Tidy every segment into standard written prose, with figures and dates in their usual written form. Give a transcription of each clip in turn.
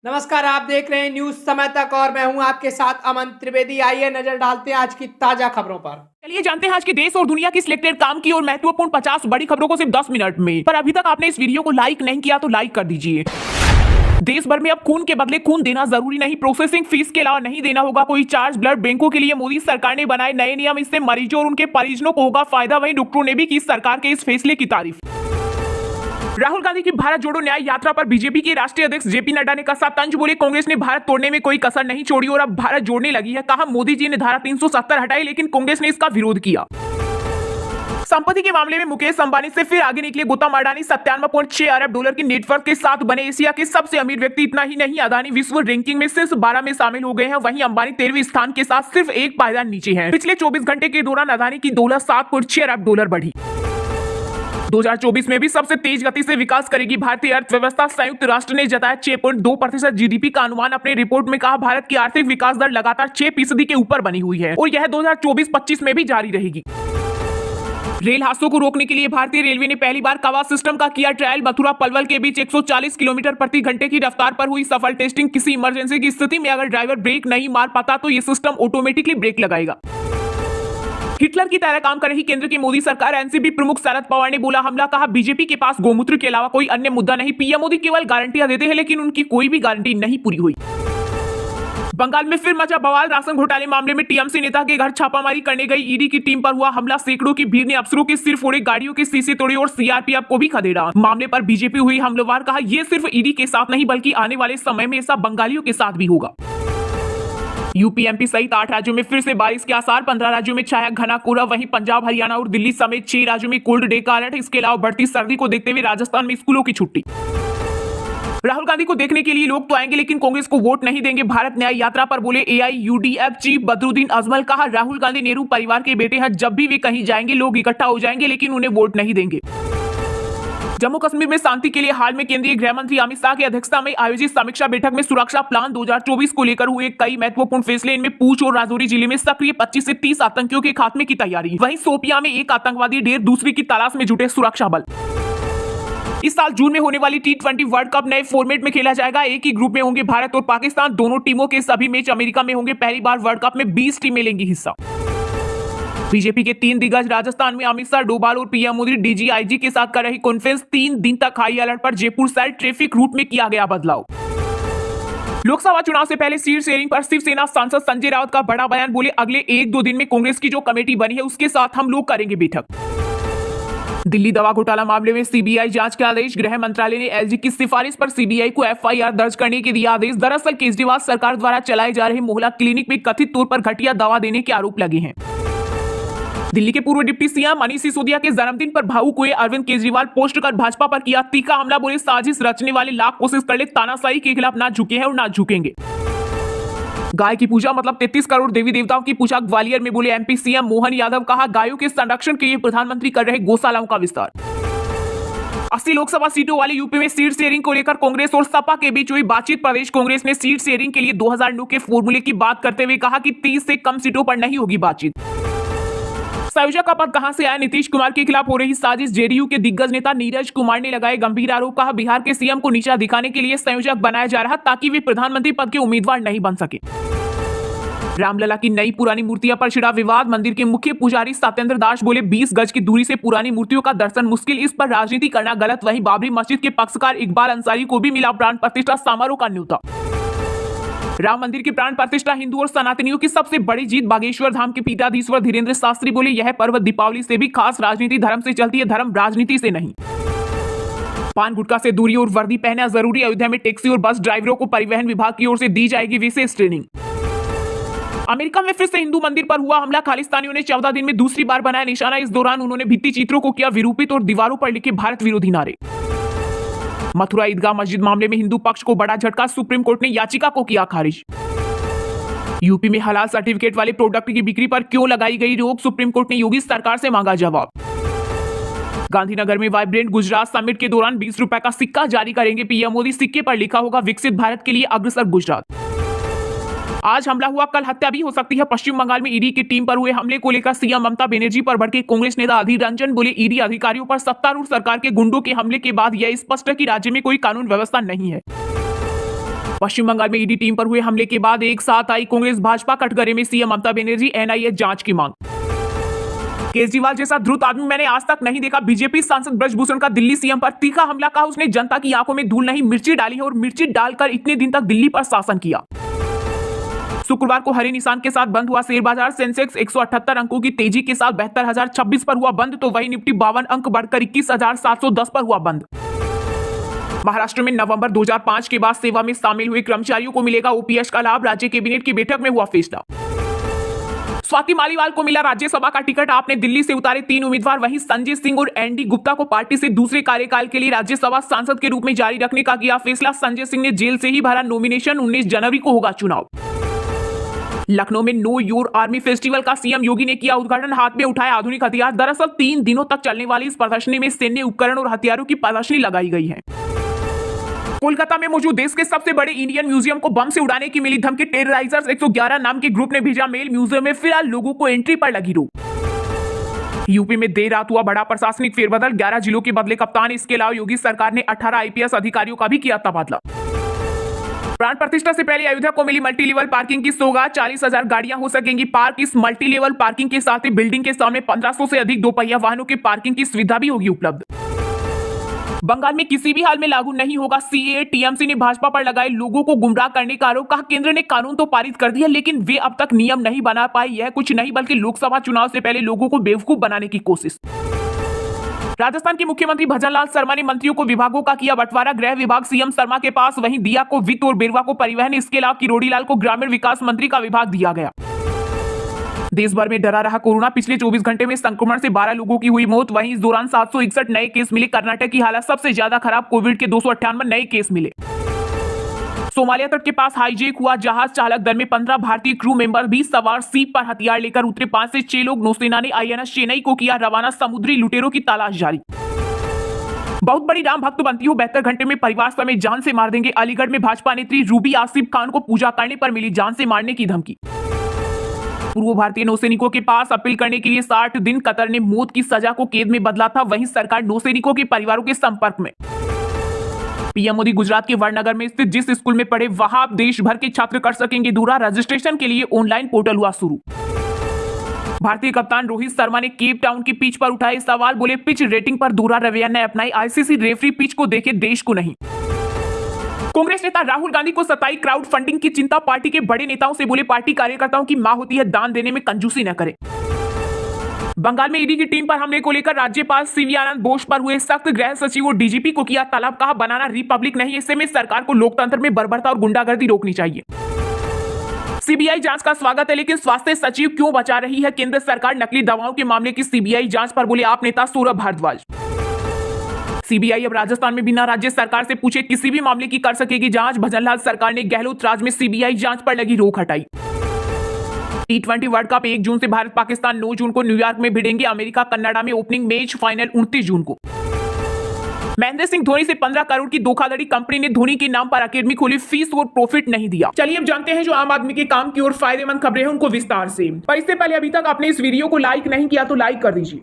नमस्कार, आप देख रहे हैं न्यूज समय तक और मैं हूं आपके साथ अमन त्रिवेदी। आइए नजर डालते हैं आज की ताजा खबरों पर। चलिए जानते हैं आज के देश और दुनिया की सिलेक्टेड काम की और महत्वपूर्ण 50 बड़ी खबरों को सिर्फ 10 मिनट में। पर अभी तक आपने इस वीडियो को लाइक नहीं किया तो लाइक कर दीजिए। देश भर में अब खून के बदले खून देना जरूरी नहीं, प्रोसेसिंग फीस के अलावा नहीं देना होगा कोई चार्ज। ब्लड बैंकों के लिए मोदी सरकार ने बनाए नए नियम, इससे मरीजों और उनके परिजनों को होगा फायदा। वहीं डॉक्टरों ने भी की सरकार के इस फैसले की तारीफ। राहुल गांधी की भारत जोड़ो न्याय यात्रा पर बीजेपी के राष्ट्रीय अध्यक्ष जेपी नड्डा ने कसा तंज। बोले कांग्रेस ने भारत तोड़ने में कोई कसर नहीं छोड़ी और अब भारत जोड़ने लगी है। कहा मोदी जी ने धारा 370 हटाई लेकिन कांग्रेस ने इसका विरोध किया। संपत्ति के मामले में मुकेश अंबानी से फिर आगे निकले गौतम अडानी। 97.6 अरब डॉलर के नेटवर्क के साथ बने एशिया के सबसे अमीर व्यक्ति। इतना ही नहीं, अडानी विश्व रैंकिंग में सिर्फ 12 में शामिल हो गए हैं। वहीं अंबानी 13वें स्थान के साथ सिर्फ एक पायदान नीचे हैं। पिछले 24 घंटे के दौरान अडानी की दौलत 7.6 अरब डॉलर बढ़ी। 2024 में भी सबसे तेज गति से विकास करेगी भारतीय अर्थव्यवस्था। संयुक्त राष्ट्र ने जताया 6.2% जीडीपी का अनुमान। अपने रिपोर्ट में कहा भारत की आर्थिक विकास दर लगातार 6% के ऊपर बनी हुई है और यह 2024-25 में भी जारी रहेगी। रेल हादसों को रोकने के लिए भारतीय रेलवे ने पहली बार कवा सिस्टम का किया ट्रायल। मथुरा पलवल के बीच 140 किलोमीटर प्रति घंटे की रफ्तार पर हुई सफल टेस्टिंग। किसी इमरजेंसी की स्थिति में अगर ड्राइवर ब्रेक नहीं मार पाता तो यह सिस्टम ऑटोमेटिकली ब्रेक लगाएगा। हिटलर की तरह काम कर रही केंद्र की मोदी सरकार। एनसीपी प्रमुख शरद पवार ने बोला हमला। कहा बीजेपी के पास गोमूत्र के अलावा कोई अन्य मुद्दा नहीं। पीएम मोदी केवल गारंटियां देते हैं लेकिन उनकी कोई भी गारंटी नहीं पूरी हुई। बंगाल में फिर मचा बवाल। राशन घोटाले मामले में टीएमसी नेता के घर छापामारी करने गई ईडी की टीम पर हुआ हमला। सैकड़ों की भीड़ ने अफसरों के सिर फोड़े, गाड़ियों के शीशे तोड़े और सीआरपीएफ को भी खदेड़ा। मामले पर बीजेपी हुई हमलावर। कहा यह सिर्फ ईडी के साथ नहीं बल्कि आने वाले समय में ऐसा बंगालियों के साथ भी होगा। यूपी एमपी सहित 8 राज्यों में फिर से बारिश के आसार। 15 राज्यों में छाया घना कोहरा। वहीं पंजाब, हरियाणा और दिल्ली समेत 6 राज्यों में कोल्ड डे का अलर्ट। इसके अलावा बढ़ती सर्दी को देखते हुए राजस्थान में स्कूलों की छुट्टी। राहुल गांधी को देखने के लिए लोग तो आएंगे लेकिन कांग्रेस को वोट नहीं देंगे। भारत न्याय यात्रा पर बोले एआईयूडीएफ चीफ बदरुद्दीन अजमल। कहा राहुल गांधी नेहरू परिवार के बेटे हैं। जब भी वे कहीं जाएंगे लोग इकट्ठा हो जाएंगे लेकिन उन्हें वोट नहीं देंगे। जम्मू कश्मीर में शांति के लिए हाल में केंद्रीय गृह मंत्री अमित शाह की अध्यक्षता में आयोजित समीक्षा बैठक में सुरक्षा प्लान 2024 को लेकर हुए कई महत्वपूर्ण फैसले। इनमें पूंछ और राजौरी जिले में सक्रिय 25 से 30 आतंकियों के खात्मे की तैयारी। वहीं शोपियां में एक आतंकवादी ढेर, दूसरी की तलाश में जुटे सुरक्षा बल। इस साल जून में होने वाली T20 वर्ल्ड कप नए फॉर्मेट में खेला जाएगा। एक ही ग्रुप में होंगे भारत और पाकिस्तान। दोनों टीमों के सभी मैच अमेरिका में होंगे। पहली बार वर्ल्ड कप में 20 टीमें लेंगी हिस्सा। बीजेपी के 3 दिग्गज राजस्थान में अमित शाह, डोभाल और पीएम मोदी डीजीआईजी के साथ कर रही कॉन्फ्रेंस। 3 दिन तक हाई अलर्ट पर। जयपुर साइड ट्रैफिक रूट में किया गया बदलाव। लोकसभा चुनाव से पहले सीट शेयरिंग पर शिवसेना सांसद संजय राउत का बड़ा बयान। बोले अगले 1-2 दिन में कांग्रेस की जो कमेटी बनी है उसके साथ हम लोग करेंगे बैठक। दिल्ली दवा घोटाला मामले में सीबीआई जांच के आदेश। गृह मंत्रालय ने एलजी की सिफारिश पर सीबीआई को एफआईआर दर्ज करने के दिया आदेश। दरअसल केजरीवाल सरकार द्वारा चलाए जा रहे मोहल्ला क्लिनिक में कथित तौर पर घटिया दवा देने के आरोप लगे हैं। दिल्ली के पूर्व डिप्टी सीएम मनीष सिसोदिया के जन्मदिन पर भावुक हुए अरविंद केजरीवाल। पोस्ट कर भाजपा पर किया तीखा हमला। बोले साजिश रचने वाले लाख कोशिश कर ले, तानाशाही के खिलाफ ना झुके हैं और ना झुकेंगे। गाय की पूजा मतलब 33 करोड़ देवी देवताओं की पूजा। ग्वालियर में बोले एमपी सीएम मोहन यादव। कहा गायों के संरक्षण के लिए प्रधानमंत्री कर रहे गौशालाओं का विस्तार। 80 लोकसभा सीटों वाले यूपी में सीट शेयरिंग को लेकर कांग्रेस और सपा के बीच हुई बातचीत। प्रदेश कांग्रेस ने सीट शेयरिंग के लिए 2009 के फॉर्मूले की बात करते हुए कहा कि 30 से कम सीटों पर नहीं होगी बातचीत। संयोजक का पद कहां से आया? नीतीश कुमार के खिलाफ हो रही साजिश। जेडीयू के दिग्गज नेता नीरज कुमार ने लगाए गंभीर आरोप। कहा बिहार के सीएम को नीचा दिखाने के लिए संयोजक बनाया जा रहा ताकि वे प्रधानमंत्री पद के उम्मीदवार नहीं बन सके। रामलला की नई पुरानी मूर्तियां पर छिड़ा विवाद। मंदिर के मुख्य पुजारी सत्येंद्र दास बोले 20 गज की दूरी से पुरानी मूर्तियों का दर्शन मुश्किल, इस पर राजनीति करना गलत। वहीं बाबरी मस्जिद के पक्षकार इकबाल अंसारी को भी मिला प्राण प्रतिष्ठा समारोह का न्योता। राम मंदिर की प्राण प्रतिष्ठा हिंदू और सनातनियों की सबसे बड़ी जीत। बागेश्वर धाम के पीठाधीश्वर धीरेन्द्र शास्त्री बोले यह पर्व दीपावली से भी खास। राजनीति धर्म से चलती है, धर्म राजनीति से नहीं। पान गुटखा से दूरी और वर्दी पहनना जरूरी। अयोध्या में टैक्सी और बस ड्राइवरों को परिवहन विभाग की ओर से दी जाएगी विशेष ट्रेनिंग। अमेरिका में फिर से हिंदू मंदिर पर हुआ हमला। खालिस्तानियों ने 14 दिन में दूसरी बार बनाया निशाना। इस दौरान उन्होंने भित्ति चित्रों को किया विरूपित और दीवारों पर लिखे भारत विरोधी नारे। मथुरा ईदगाह मस्जिद मामले में हिंदू पक्ष को बड़ा झटका। सुप्रीम कोर्ट ने याचिका को किया खारिज। यूपी में हलाल सर्टिफिकेट वाले प्रोडक्ट की बिक्री पर क्यों लगाई गई रोक? सुप्रीम कोर्ट ने योगी सरकार से मांगा जवाब। गांधीनगर में वाइब्रेंट गुजरात समिट के दौरान 20 रुपए का सिक्का जारी करेंगे पीएम मोदी। सिक्के पर लिखा होगा विकसित भारत के लिए अग्रसर गुजरात। आज हमला हुआ, कल हत्या भी हो सकती है। पश्चिम बंगाल में ईडी की टीम पर हुए हमले को लेकर सीएम ममता बनर्जी पर भड़के कांग्रेस नेता अधीर रंजन। बोले ईडी अधिकारियों पर सत्तारूढ़ सरकार के गुंडों के हमले के बाद यह स्पष्ट है कि राज्य में कोई कानून व्यवस्था नहीं है। पश्चिम बंगाल में ईडी टीम पर हुए हमले के बाद एक साथ आई कांग्रेस भाजपा कटघरे में सीएम ममता बनर्जी एनआईए जांच की मांग। केजरीवाल जैसा धूर्त आदमी मैंने आज तक नहीं देखा। बीजेपी सांसद ब्रजभूषण का दिल्ली सीएम पर तीखा हमला, कहा उसने जनता की आंखों में धूल नहीं मिर्ची डाली है और मिर्ची डालकर इतने दिन तक दिल्ली पर शासन किया। शुक्रवार को हरे निशान के साथ बंद हुआ शेयर बाजार। सेंसेक्स 178 अंकों की तेजी के साथ 72,026 पर हुआ बंद, तो वही निफ्टी 52 अंक बढ़कर 21,710 पर हुआ बंद। महाराष्ट्र में नवंबर 2005 के बाद सेवा में शामिल हुए कर्मचारियों को मिलेगा ओपीएस का लाभ। राज्य कैबिनेट की बैठक में हुआ फैसला। स्वाति मालीवाल को मिला राज्यसभा का टिकट। आपने दिल्ली से उतारे 3 उम्मीदवार। वहीं संजय सिंह और एनडी गुप्ता को पार्टी से दूसरे कार्यकाल के लिए राज्यसभा सांसद के रूप में जारी रखने का किया फैसला। संजय सिंह ने जेल से ही भरा नॉमिनेशन। 19 जनवरी को होगा चुनाव। लखनऊ में नो योर आर्मी फेस्टिवल का सीएम योगी ने किया उद्घाटन। हाथ में उठाए आधुनिक हथियार। दरअसल 3 दिनों तक चलने वाली इस प्रदर्शनी में सैन्य उपकरण और हथियारों की प्रदर्शनी लगाई गई है। कोलकाता में मौजूद देश के सबसे बड़े इंडियन म्यूजियम को बम से उड़ाने की मिली धमकी। टेरराइजर्स 111 नाम के ग्रुप ने भेजा मेल। म्यूजियम में फिलहाल लोगों को एंट्री पर लगी रोक। यूपी में देर रात हुआ बड़ा प्रशासनिक फेरबदल। 11 जिलों के बदले कप्तान। इसके अलावा योगी सरकार ने 18 आईपीएस अधिकारियों का भी किया तबादला। प्राण प्रतिष्ठा से पहले अयोध्या को मिली मल्टी लेवल पार्किंग की सौगात। 40,000 गाड़ियां हो सकेंगी पार्क। इस मल्टी लेवल पार्किंग के साथ ही बिल्डिंग के सामने 1500 से अधिक दोपहिया वाहनों की पार्किंग की सुविधा भी होगी उपलब्ध। बंगाल में किसी भी हाल में लागू नहीं होगा सीएए। टीएमसी ने भाजपा पर लगाए लोगों को गुमराह करने का आरोप। कहा केंद्र ने कानून तो पारित कर दिया लेकिन वे अब तक नियम नहीं बना पाई। यह कुछ नहीं बल्कि लोकसभा चुनाव से पहले लोगों को बेवकूफ बनाने की कोशिश। राजस्थान के मुख्यमंत्री भजनलाल शर्मा ने मंत्रियों को विभागों का किया बंटवारा। गृह विभाग सीएम शर्मा के पास, वहीं दिया को वित्त और बिरवा को परिवहन। इसके अलावा किरोड़ी लाल को ग्रामीण विकास मंत्री का विभाग दिया गया। देश भर में डरा रहा कोरोना। पिछले 24 घंटे में संक्रमण से 12 लोगों की हुई मौत। वहीं इस दौरान 761 नए केस मिले। कर्नाटक की हालत सबसे ज्यादा खराब। कोविड के 298 नए केस मिले। सोमालिया तट के पास हाईजैक हुआ जहाज। चालक दल में 15 भारतीय क्रू मेंबर भी सवार। सीप पर हथियार लेकर उतरे 5 से 6 लोग। नौसेना ने आईएनएस चेन्नई को किया रवाना। समुद्री लुटेरों की तलाश जारी। बहुत बड़ी राम भक्त बनती हूँ, 72 घंटे में परिवार समेत जान से मार देंगे। अलीगढ़ में भाजपा नेत्री रूबी आसिफ खान को पूजा करने पर मिली जान से मारने की धमकी। पूर्व भारतीय नौसैनिकों के पास अपील करने के लिए 60 दिन कतर ने मौत की सजा को कैद में बदला था। वहीं सरकार नौसैनिकों के परिवारों के संपर्क में। पीएम मोदी गुजरात के वडनगर में स्थित जिस स्कूल में पढ़े वहां अब देश भर के छात्र कर सकेंगे दूरा। रजिस्ट्रेशन के लिए ऑनलाइन पोर्टल हुआ शुरू। भारतीय कप्तान रोहित शर्मा ने केप टाउन की पिच पर उठाए सवाल। बोले पिच रेटिंग पर दूरा रवैया ने अपनाई। आईसीसी रेफरी पिच को देखे देश को नहीं। कांग्रेस नेता राहुल गांधी को सताई क्राउड फंडिंग की चिंता। पार्टी के बड़े नेताओं से बोले पार्टी कार्यकर्ताओं की मां होती है, दान देने में कंजूसी न करे। बंगाल में ईडी की टीम पर हमले को लेकर राज्यपाल सीवी आनंद बोस पर हुए सख्त। गृह सचिव और डीजीपी को किया तलब। कहा बनाना रिपब्लिक नहीं, इससे में सरकार को लोकतंत्र में बर्बरता और गुंडागर्दी रोकनी चाहिए। सीबीआई जांच का स्वागत है लेकिन स्वास्थ्य सचिव क्यों बचा रही है केंद्र सरकार। नकली दवाओं के मामले की सीबीआई जांच पर बोले आप नेता सौरभ भारद्वाज। सीबीआई अब राजस्थान में बिना राज्य सरकार से पूछे किसी भी मामले की कर सकेगी जांच। भजनलाल सरकार ने गहलोत राज में सीबीआई जांच पर लगी रोक हटाई। T20 वर्ल्ड कप 1 जून से भारत पाकिस्तान 9 जून को न्यूयॉर्क में भिड़ेंगे। अमेरिका कनाडा में ओपनिंग मैच, फाइनल 29 जून को। महेंद्र सिंह धोनी से 15 करोड़ की धोखाधड़ी। कंपनी ने धोनी के नाम पर अकेडमी खोली, फीस और प्रॉफिट नहीं दिया। चलिए अब जानते हैं जो आम आदमी के काम की और फायदेमंद खबरें हैं उनको विस्तार से। पर इससे पहले अभी तक आपने इस वीडियो को लाइक नहीं किया तो लाइक कर दीजिए।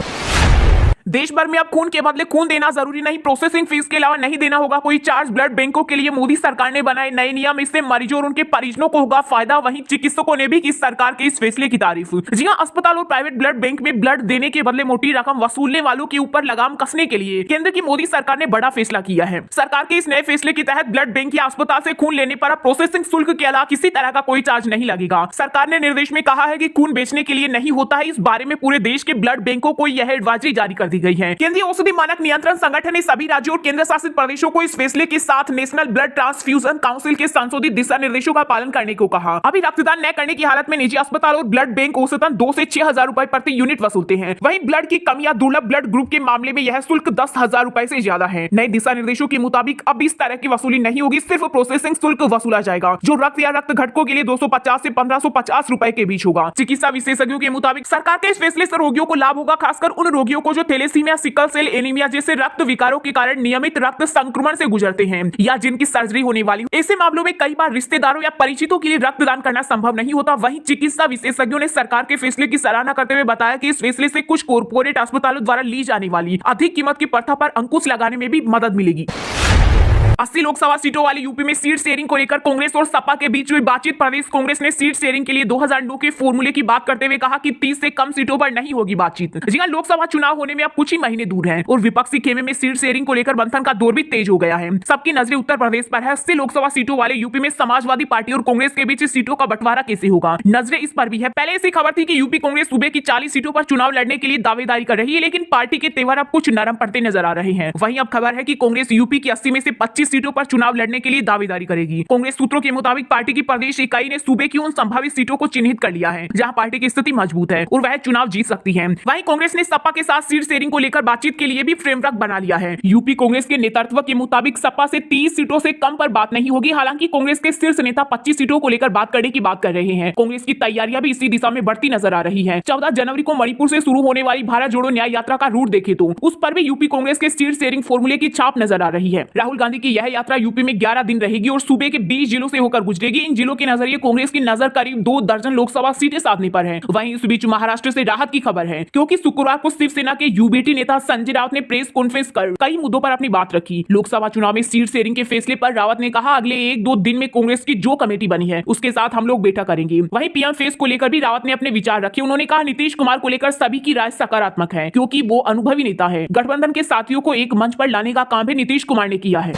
देश भर में अब खून के बदले खून देना जरूरी नहीं। प्रोसेसिंग फीस के अलावा नहीं देना होगा कोई चार्ज। ब्लड बैंकों के लिए मोदी सरकार ने बनाए नए नियम। इससे मरीजों और उनके परिजनों को होगा फायदा। वहीं चिकित्सकों ने भी की सरकार के इस फैसले की तारीफ। जी हां, अस्पताल और प्राइवेट ब्लड बैंक में ब्लड देने के बदले मोटी रकम वसूलने वालों के ऊपर लगाम कसने के लिए केंद्र की मोदी सरकार ने बड़ा फैसला किया है। सरकार के इस नए फैसले के तहत ब्लड बैंक या अस्पताल से खून लेने पर अब प्रोसेसिंग शुल्क के अलावा किसी तरह का कोई चार्ज नहीं लगेगा। सरकार ने निर्देश में कहा है कि खून बेचने के लिए नहीं होता है। इस बारे में पूरे देश के ब्लड बैंकों को यह एडवाइजरी जारी कर दी गई है। केंद्रीय औषधि मानक नियंत्रण संगठन ने सभी राज्यों और केंद्र शासित प्रदेशों को इस फैसले के साथ नेशनल ब्लड ट्रांसफ्यूजन काउंसिल के संशोधित दिशा निर्देशों का पालन करने को कहा। अभी रक्तदान न करने की हालत में निजी अस्पताल और ब्लड बैंक औसतन 2 से 6,000 रुपए प्रति यूनिट वसूलते हैं। वहीं ब्लड की कमी या दुर्लभ ब्लड ग्रुप के मामले में यह शुल्क 10,000 रुपए से ज्यादा है। नए दिशा निर्देशों के मुताबिक अब इस तरह की वसूली नहीं होगी, सिर्फ प्रोसेसिंग शुल्क वसूला जाएगा जो रक्त या रक्त घटकों के लिए 250 से 1550 रुपए के बीच होगा। चिकित्सा विशेषज्ञों के मुताबिक सरकार के इस फैसले से रोगियों को लाभ होगा, खासकर उन रोगियों को जो थैलेसीमिया, सिकल सेल एनीमिया जैसे रक्त विकारों के कारण नियमित रक्त संक्रमण से गुजरते हैं या जिनकी सर्जरी होने वाली हो। ऐसे मामलों में कई बार रिश्तेदारों या परिचितों के लिए रक्तदान करना संभव नहीं होता। वहीं चिकित्सा विशेषज्ञों ने सरकार के फैसले की सराहना करते हुए बताया कि इस फैसले से कुछ कॉर्पोरेट अस्पतालों द्वारा ली जाने वाली अधिक कीमत की प्रथा पर अंकुश लगाने में भी मदद मिलेगी। 80 लोकसभा सीटों वाली यूपी में सीट शेयरिंग को लेकर कांग्रेस और सपा के बीच हुई बातचीत। प्रदेश कांग्रेस ने सीट शेयरिंग के लिए 2009 के फॉर्मूले की बात करते हुए कहा कि 30 से कम सीटों पर नहीं होगी बातचीत। जी हां, लोकसभा चुनाव होने में अब कुछ ही महीने दूर हैं और विपक्षी खेमे में सीट शेयरिंग को लेकर मंथन का दौर भी तेज हो गया है। सबकी नजरें उत्तर प्रदेश पर है। 80 लोकसभा सीटों वाले यूपी में समाजवादी पार्टी और कांग्रेस के बीच सीटों का बंटवारा कैसे होगा, नजरें इस पर भी है। पहले ऐसी खबर थी कि यूपी कांग्रेस सूबे की 40 सीटों पर चुनाव लड़ने के लिए दावेदारी कर रही है, लेकिन पार्टी के तेवर अब कुछ नरम पड़ते नजर आ रहे हैं। वहीं अब खबर है कि कांग्रेस यूपी की 80 में से 25 सीटों पर चुनाव लड़ने के लिए दावेदारी करेगी। कांग्रेस सूत्रों के मुताबिक पार्टी की प्रदेश इकाई ने सूबे की उन संभावित सीटों को चिन्हित कर लिया है जहां पार्टी की स्थिति मजबूत है और वह चुनाव जीत सकती है। वहीं कांग्रेस ने सपा के साथ सीट शेयरिंग को लेकर बातचीत के लिए भी फ्रेमवर्क बना लिया है। यूपी कांग्रेस के नेतृत्व के मुताबिक सपा से 30 सीटों से कम पर बात नहीं होगी। हालांकि कांग्रेस के शीर्ष नेता 25 सीटों को लेकर बात करने की बात कर रहे हैं। कांग्रेस की तैयारियां भी इसी दिशा में बढ़ती नजर आ रही है। 14 जनवरी को मणिपुर से शुरू होने वाली भारत जोड़ो न्याय यात्रा का रूट देखे तो उस पर भी यूपी कांग्रेस के सीट शेयरिंग फॉर्मूले की छाप नजर आ रही है। राहुल गांधी की यह यात्रा यूपी में 11 दिन रहेगी और सूबे के 20 जिलों से होकर गुजरेगी। इन जिलों के नजरिए कांग्रेस की नजर करीब 2 दर्जन लोकसभा सीटें साधने पर है। वहीं इस बीच महाराष्ट्र से राहत की खबर है, क्योंकि शुक्रवार को शिवसेना के यूबीटी नेता संजय राउत ने प्रेस कॉन्फ्रेंस कर कई मुद्दों पर अपनी बात रखी। लोकसभा चुनाव में सीट शेयरिंग के फैसले पर रावत ने कहा, अगले 1-2 दिन में कांग्रेस की जो कमेटी बनी है उसके साथ हम लोग बैठक करेंगे। वहीं पीएम फेस को लेकर भी रावत ने अपने विचार रखे। उन्होंने कहा, नीतीश कुमार को लेकर सभी की राय सकारात्मक है, क्योंकि वो अनुभवी नेता है। गठबंधन के साथियों को एक मंच पर लाने का काम भी नीतीश कुमार ने किया है।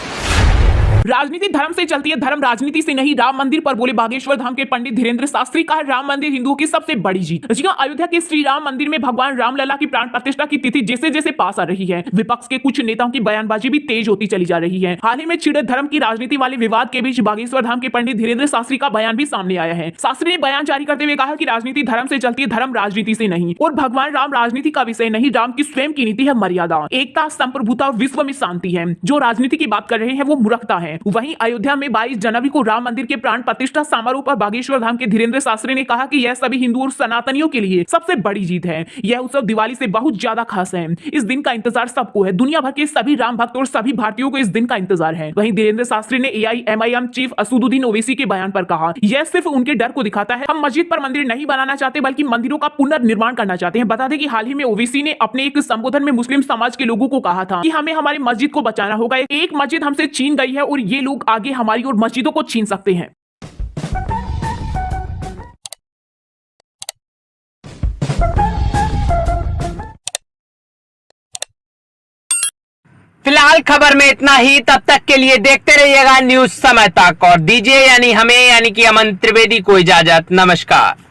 राजनीति धर्म से चलती है, धर्म राजनीति से नहीं। राम मंदिर पर बोले बागेश्वर धाम के पंडित धीरेन्द्र शास्त्री। कहा, राम मंदिर हिंदुओं की सबसे बड़ी जीत। जी हां, अयोध्या के श्री राम मंदिर में भगवान रामलला की प्राण प्रतिष्ठा की तिथि जैसे जैसे पास आ रही है, विपक्ष के कुछ नेताओं की बयानबाजी भी तेज होती चली जा रही है। हाल ही में छिड़े धर्म की राजनीति वाले विवाद के बीच बागेश्वर धाम के पंडित धीरेन्द्र शास्त्री का बयान भी सामने आया है। शास्त्री ने बयान जारी करते हुए कहा कि राजनीति धर्म से चलती है, धर्म राजनीति से नहीं, और भगवान राम राजनीति का विषय नहीं। राम की स्वयं की नीति है मर्यादा, एकता, संप्रभुता और विश्व में शांति है। जो राजनीति की बात कर रहे हैं वो मूर्खता है। वहीं अयोध्या में 22 जनवरी को राम मंदिर के प्राण प्रतिष्ठा समारोह पर बागेश्वर धाम के धीरेन्द्र शास्त्री ने कहा कि यह सभी हिंदू और सनातनियों के लिए सबसे बड़ी जीत है। यह उत्सव दिवाली से बहुत ज्यादा खास है। इस दिन का इंतजार सबको है। दुनिया भर के सभी राम भक्त और सभी भारतीयों को इस दिन का इंतजार है। वहीं धीरेन्द्र शास्त्री ने AIMIM चीफ असदुद्दीन ओवैसी के बयान पर कहा, यह सिर्फ उनके डर को दिखाता है। हम मस्जिद पर मंदिर नहीं बनाना चाहते, बल्कि मंदिरों का पुनर्निर्माण करना चाहते हैं। बता दें कि हाल ही में ओवैसी ने अपने एक संबोधन में मुस्लिम समाज के लोगों को कहा था कि हमें हमारी मस्जिद को बचाना होगा। एक मस्जिद हमसे छीन गई है और ये लोग आगे हमारी और मस्जिदों को छीन सकते हैं। फिलहाल खबर में इतना ही। तब तक के लिए देखते रहिएगा न्यूज समय तक और दीजिए यानी हमें यानी कि अमन त्रिवेदी को इजाजत। नमस्कार।